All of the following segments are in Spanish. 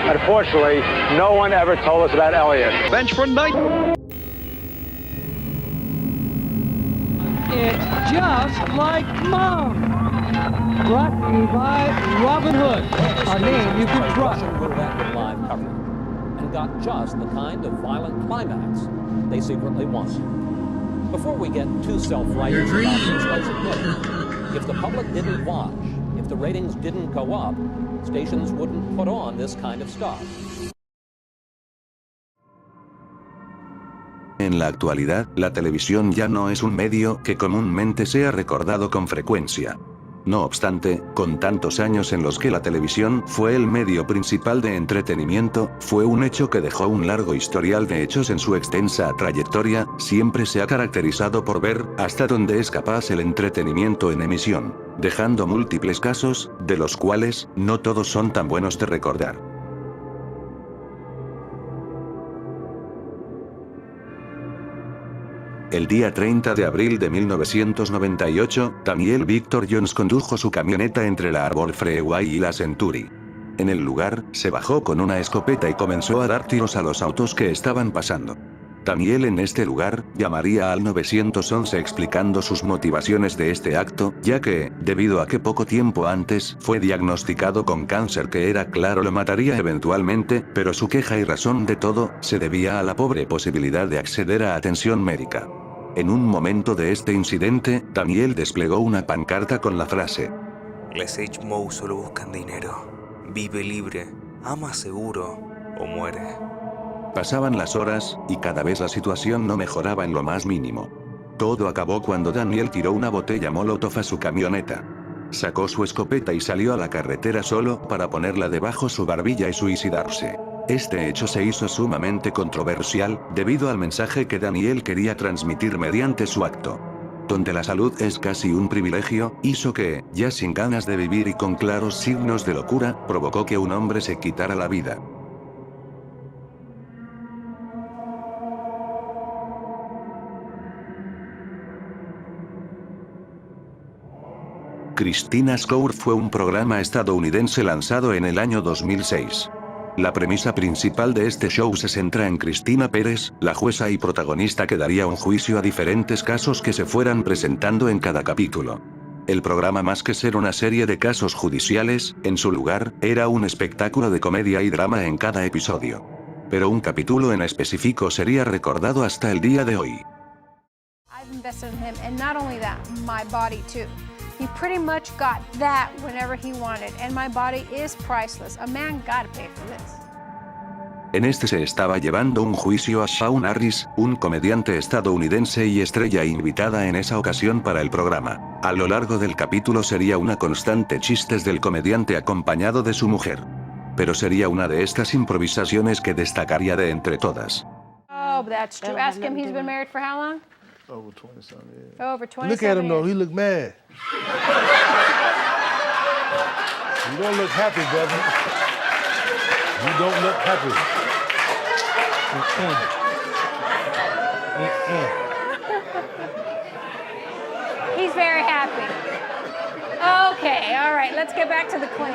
Unfortunately, no one ever told us about Elliot. Bench for night. It's just like Mom. Brought to you by Robin Hood, a name you can trust. With live coverage and got just the kind of violent climax they secretly wanted. Before we get too self-righteous about this, let's admit it. If the public didn't watch, if the ratings didn't go up, stations wouldn't put on this kind of stuff. En la actualidad, la televisión ya no es un medio que comúnmente sea recordado con frecuencia. No obstante, con tantos años en los que la televisión fue el medio principal de entretenimiento, fue un hecho que dejó un largo historial de hechos en su extensa trayectoria, siempre se ha caracterizado por ver hasta dónde es capaz el entretenimiento en emisión, dejando múltiples casos, de los cuales, no todos son tan buenos de recordar. El día 30 de abril de 1998, Daniel Victor Jones condujo su camioneta entre la Arbor Freeway y la Century. En el lugar, se bajó con una escopeta y comenzó a dar tiros a los autos que estaban pasando. Daniel en este lugar, llamaría al 911 explicando sus motivaciones de este acto, ya que, debido a que poco tiempo antes, fue diagnosticado con cáncer que era claro lo mataría eventualmente, pero su queja y razón de todo, se debía a la pobre posibilidad de acceder a atención médica. En un momento de este incidente, Daniel desplegó una pancarta con la frase: Les H-Moe solo buscan dinero. Vive libre, ama seguro, o muere. Pasaban las horas, y cada vez la situación no mejoraba en lo más mínimo. Todo acabó cuando Daniel tiró una botella Molotov a su camioneta. Sacó su escopeta y salió a la carretera solo para ponerla debajo su barbilla y suicidarse. Este hecho se hizo sumamente controversial, debido al mensaje que Daniel quería transmitir mediante su acto. Donde la salud es casi un privilegio, hizo que, ya sin ganas de vivir y con claros signos de locura, provocó que un hombre se quitara la vida. Christina Score fue un programa estadounidense lanzado en el año 2006. La premisa principal de este show se centra en Cristina Pérez, la jueza y protagonista que daría un juicio a diferentes casos que se fueran presentando en cada capítulo. El programa, más que ser una serie de casos judiciales, en su lugar, era un espectáculo de comedia y drama en cada episodio. Pero un capítulo en específico sería recordado hasta el día de hoy. I've invested in him, and not only that, my body too. He pretty much got that whenever he wanted, and my body is priceless. A man gotta pay for this. En este se estaba llevando un juicio a Shawn Harris, un comediante estadounidense y estrella invitada en esa ocasión para el programa. A lo largo del capítulo sería una constante chistes del comediante acompañado de su mujer. Pero sería una de estas improvisaciones que destacaría de entre todas. Oh, that's true. Ask him, he's been married for how long? Over 20-something years. Over 27 Look at him though, years. he look mad. You don't look happy, brother. You don't look happy. He's very happy. Okay, all right, let's get back to the claim.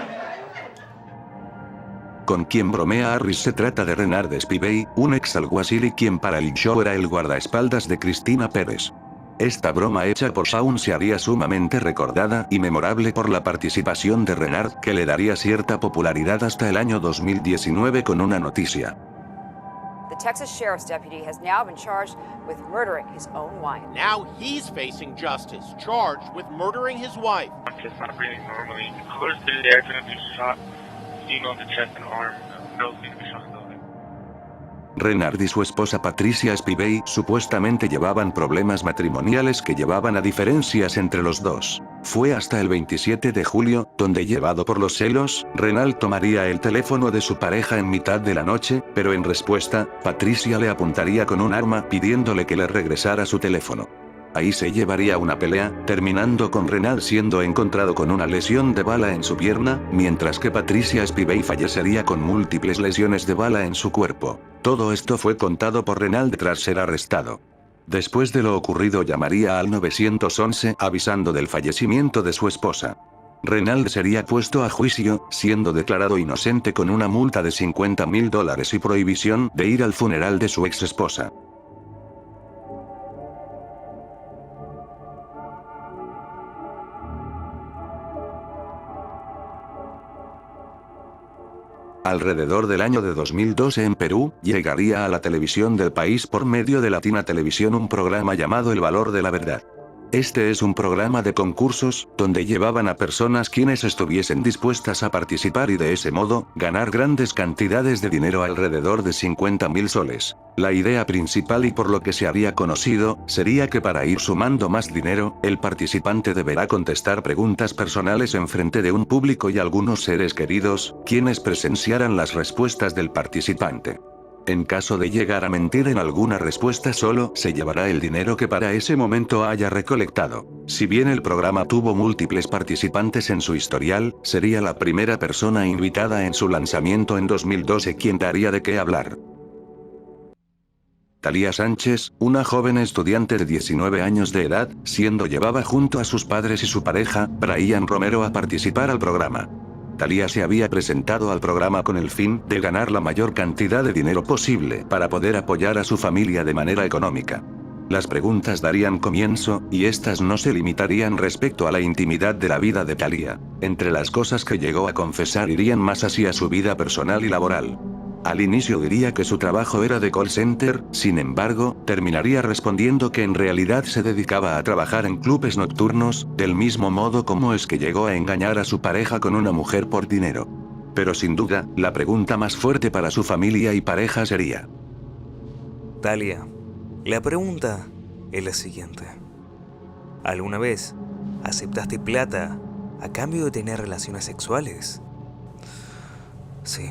Con quien bromea Harris se trata de Renard Spivey, un ex alguacil y quien para el show era el guardaespaldas de Cristina Pérez. Esta broma hecha por Shawn se haría sumamente recordada y memorable por la participación de Renard, que le daría cierta popularidad hasta el año 2019 con una noticia. The Texas Sheriff's deputy has now been charged with murdering his own wife. Now he's facing justice, charged with murdering his wife. I'm just not breathing normally. Close to the accident, been shot. On the chest and arm. No, Renard y su esposa Patricia Spivey supuestamente llevaban problemas matrimoniales que llevaban a diferencias entre los dos. Fue hasta el 27 de julio, donde llevado por los celos, Renard tomaría el teléfono de su pareja en mitad de la noche, pero en respuesta, Patricia le apuntaría con un arma pidiéndole que le regresara su teléfono. Ahí se llevaría una pelea, terminando con Renard siendo encontrado con una lesión de bala en su pierna, mientras que Patricia Spivey fallecería con múltiples lesiones de bala en su cuerpo. Todo esto fue contado por Renard tras ser arrestado. Después de lo ocurrido llamaría al 911 avisando del fallecimiento de su esposa. Reynald sería puesto a juicio, siendo declarado inocente con una multa de $50,000 y prohibición de ir al funeral de su ex esposa. Alrededor del año de 2012 en Perú, llegaría a la televisión del país por medio de Latina Televisión un programa llamado El Valor de la Verdad. Este es un programa de concursos, donde llevaban a personas quienes estuviesen dispuestas a participar y de ese modo, ganar grandes cantidades de dinero, alrededor de 50,000 soles. La idea principal y por lo que se haría conocido, sería que para ir sumando más dinero, el participante deberá contestar preguntas personales en frente de un público y algunos seres queridos, quienes presenciaran las respuestas del participante. En caso de llegar a mentir en alguna respuesta, solo se llevará el dinero que para ese momento haya recolectado. Si bien el programa tuvo múltiples participantes en su historial, sería la primera persona invitada en su lanzamiento en 2012 quien daría de qué hablar. Thalía Sánchez, una joven estudiante de 19 años de edad, siendo llevada junto a sus padres y su pareja, Brian Romero, a participar al programa. Thalía se había presentado al programa con el fin de ganar la mayor cantidad de dinero posible para poder apoyar a su familia de manera económica. Las preguntas darían comienzo, y estas no se limitarían respecto a la intimidad de la vida de Thalía. Entre las cosas que llegó a confesar irían más hacia su vida personal y laboral. Al inicio diría que su trabajo era de call center, sin embargo, terminaría respondiendo que en realidad se dedicaba a trabajar en clubes nocturnos, del mismo modo como es que llegó a engañar a su pareja con una mujer por dinero. Pero sin duda, la pregunta más fuerte para su familia y pareja sería: Thalía, la pregunta es la siguiente. ¿Alguna vez aceptaste plata a cambio de tener relaciones sexuales? Sí.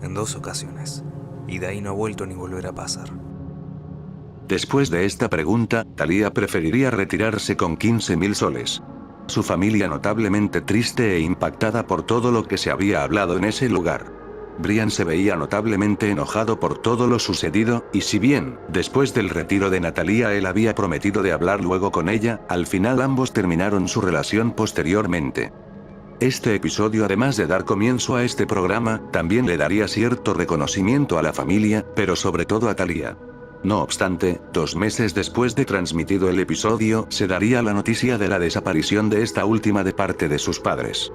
En 2 ocasiones. Y de ahí no ha vuelto ni volverá a pasar. Después de esta pregunta, Thalía preferiría retirarse con 15,000 soles. Su familia notablemente triste e impactada por todo lo que se había hablado en ese lugar. Brian se veía notablemente enojado por todo lo sucedido, y si bien, después del retiro de Thalía él había prometido de hablar luego con ella, al final ambos terminaron su relación posteriormente. Este episodio, además de dar comienzo a este programa, también le daría cierto reconocimiento a la familia, pero sobre todo a Thalía. No obstante, 2 meses después de transmitido el episodio, se daría la noticia de la desaparición de esta última de parte de sus padres.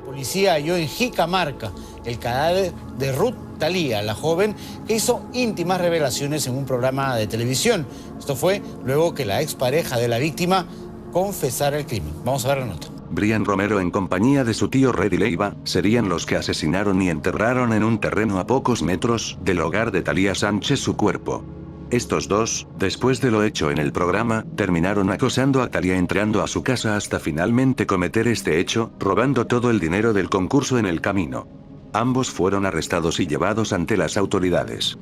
La policía halló en Jicamarca el cadáver de Ruth Thalía, la joven que hizo íntimas revelaciones en un programa de televisión. Esto fue luego que la expareja de la víctima confesara el crimen. Vamos a ver la nota. Brian Romero, en compañía de su tío Reddy Leiva, serían los que asesinaron y enterraron en un terreno a pocos metros del hogar de Thalía Sánchez su cuerpo. Estos dos, después de lo hecho en el programa, terminaron acosando a Thalía entrando a su casa hasta finalmente cometer este hecho, robando todo el dinero del concurso en el camino. Ambos fueron arrestados y llevados ante las autoridades.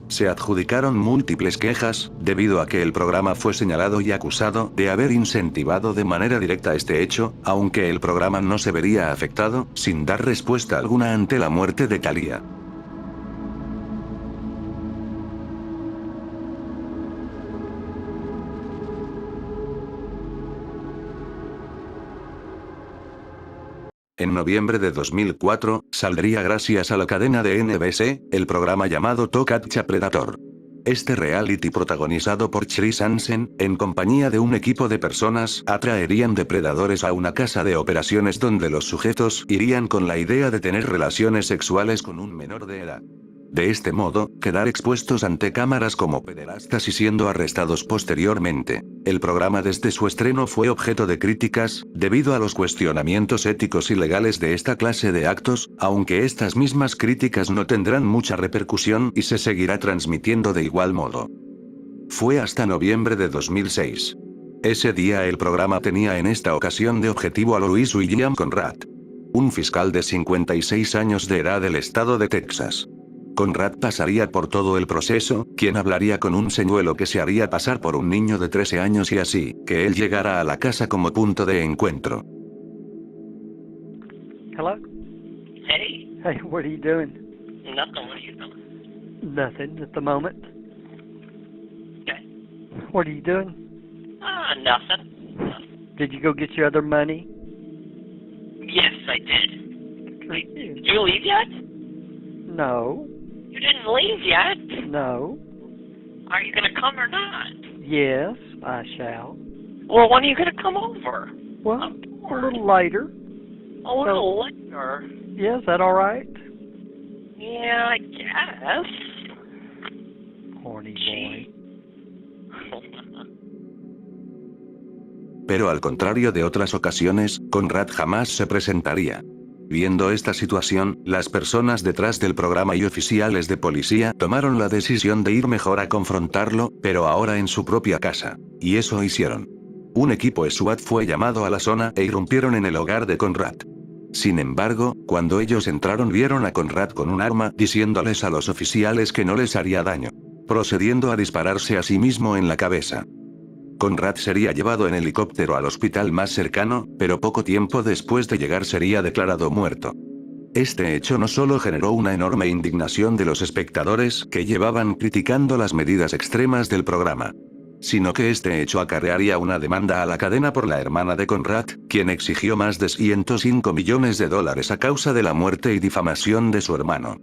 Se adjudicaron múltiples quejas, debido a que el programa fue señalado y acusado de haber incentivado de manera directa este hecho, aunque el programa no se vería afectado, sin dar respuesta alguna ante la muerte de Thalía. En noviembre de 2004, saldría gracias a la cadena de NBC, el programa llamado To Catch a Predator. Este reality, protagonizado por Chris Hansen, en compañía de un equipo de personas, atraerían depredadores a una casa de operaciones donde los sujetos irían con la idea de tener relaciones sexuales con un menor de edad. De este modo, quedar expuestos ante cámaras como pederastas y siendo arrestados posteriormente. El programa desde su estreno fue objeto de críticas, debido a los cuestionamientos éticos y legales de esta clase de actos, aunque estas mismas críticas no tendrán mucha repercusión y se seguirá transmitiendo de igual modo. Fue hasta noviembre de 2006. Ese día el programa tenía en esta ocasión de objetivo a Louis William Conrad, un fiscal de 56 años de edad del estado de Texas. Conrad pasaría por todo el proceso, quien hablaría con un señuelo que se haría pasar por un niño de 13 años y así, que él llegara a la casa como punto de encuentro. Hello? Hey, Hey, what are you doing? nothing. What are you doing? Nothing at the moment. Okay. What are you doing? Nothing. Did you go get your other money? Yes, I did. Did you leave yet? No. You didn't leave yet? No. Are you going to come or not? Yes, I shall. Well, when are you going to come over? Well, a little later. A little later? Yeah, is that all right? Yeah, I guess. Horny boy. Pero al contrario de otras ocasiones, Conrad jamás se presentaría. Viendo esta situación, las personas detrás del programa y oficiales de policía tomaron la decisión de ir mejor a confrontarlo, pero ahora en su propia casa. Y eso hicieron. Un equipo SWAT fue llamado a la zona e irrumpieron en el hogar de Conrad. Sin embargo, cuando ellos entraron vieron a Conrad con un arma, diciéndoles a los oficiales que no les haría daño, procediendo a dispararse a sí mismo en la cabeza. Conrad sería llevado en helicóptero al hospital más cercano, pero poco tiempo después de llegar sería declarado muerto. Este hecho no solo generó una enorme indignación de los espectadores que llevaban criticando las medidas extremas del programa, sino que este hecho acarrearía una demanda a la cadena por la hermana de Conrad, quien exigió más de $105 millones a causa de la muerte y difamación de su hermano.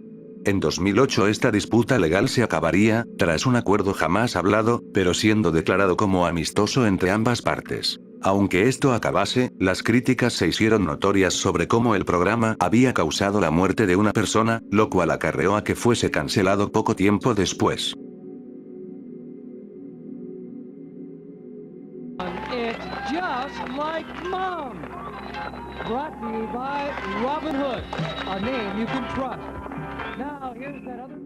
En 2008 esta disputa legal se acabaría, tras un acuerdo jamás hablado, pero siendo declarado como amistoso entre ambas partes. Aunque esto acabase, las críticas se hicieron notorias sobre cómo el programa había causado la muerte de una persona, lo cual acarreó a que fuese cancelado poco tiempo después. It's just like Mom. Brought to you by Robin Hood, a name you can trust. Now, here's that other...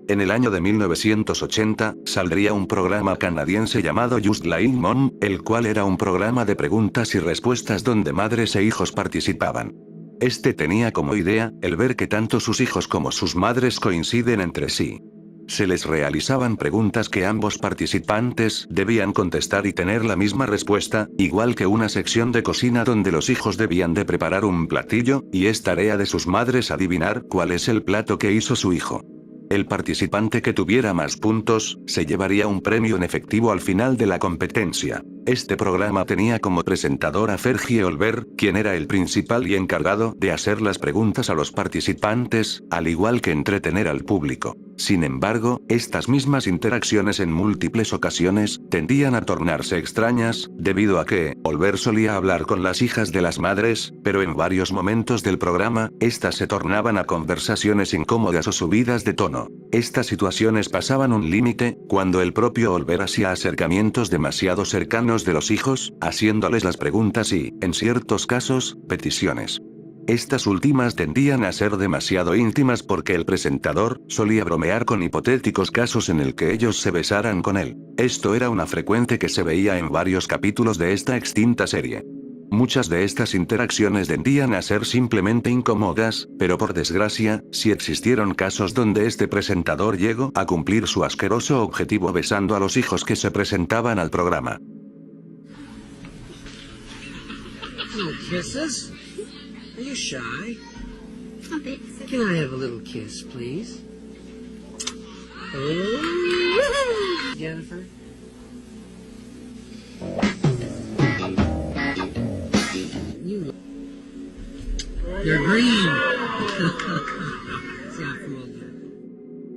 En el año de 1980, saldría un programa canadiense llamado Just Like Mom, el cual era un programa de preguntas y respuestas donde madres e hijos participaban. Este tenía como idea, el ver que tanto sus hijos como sus madres coinciden entre sí. Se les realizaban preguntas que ambos participantes debían contestar y tener la misma respuesta, igual que una sección de cocina donde los hijos debían de preparar un platillo, y es tarea de sus madres adivinar cuál es el plato que hizo su hijo. El participante que tuviera más puntos, se llevaría un premio en efectivo al final de la competencia. Este programa tenía como presentador a Fergie Olver, quien era el principal y encargado de hacer las preguntas a los participantes, al igual que entretener al público. Sin embargo, estas mismas interacciones en múltiples ocasiones tendían a tornarse extrañas, debido a que Olver solía hablar con las hijas de las madres, pero en varios momentos del programa, estas se tornaban a conversaciones incómodas o subidas de tono. Estas situaciones pasaban un límite, cuando el propio Olver hacía acercamientos demasiado cercanos de los hijos, haciéndoles las preguntas y, en ciertos casos, peticiones. Estas últimas tendían a ser demasiado íntimas porque el presentador solía bromear con hipotéticos casos en el que ellos se besaran con él. Esto era una frecuente que se veía en varios capítulos de esta extinta serie. Muchas de estas interacciones tendían a ser simplemente incómodas, pero por desgracia, sí existieron casos donde este presentador llegó a cumplir su asqueroso objetivo besando a los hijos que se presentaban al programa. Kisses? Are you shy? A bit. Can I have a little kiss, please? Oh, Jennifer. You're green.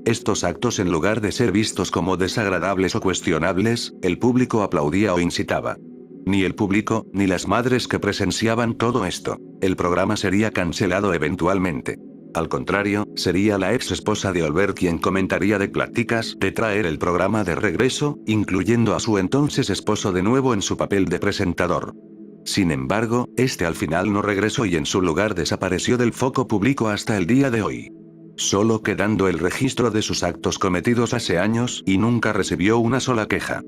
Estos actos, en lugar de ser vistos como desagradables o cuestionables, el público aplaudía o incitaba. Ni el público, ni las madres que presenciaban todo esto. El programa sería cancelado eventualmente. Al contrario, sería la ex esposa de Olver quien comentaría de pláticas de traer el programa de regreso, incluyendo a su entonces esposo de nuevo en su papel de presentador. Sin embargo, este al final no regresó y en su lugar desapareció del foco público hasta el día de hoy. Solo quedando el registro de sus actos cometidos hace años y nunca recibió una sola queja.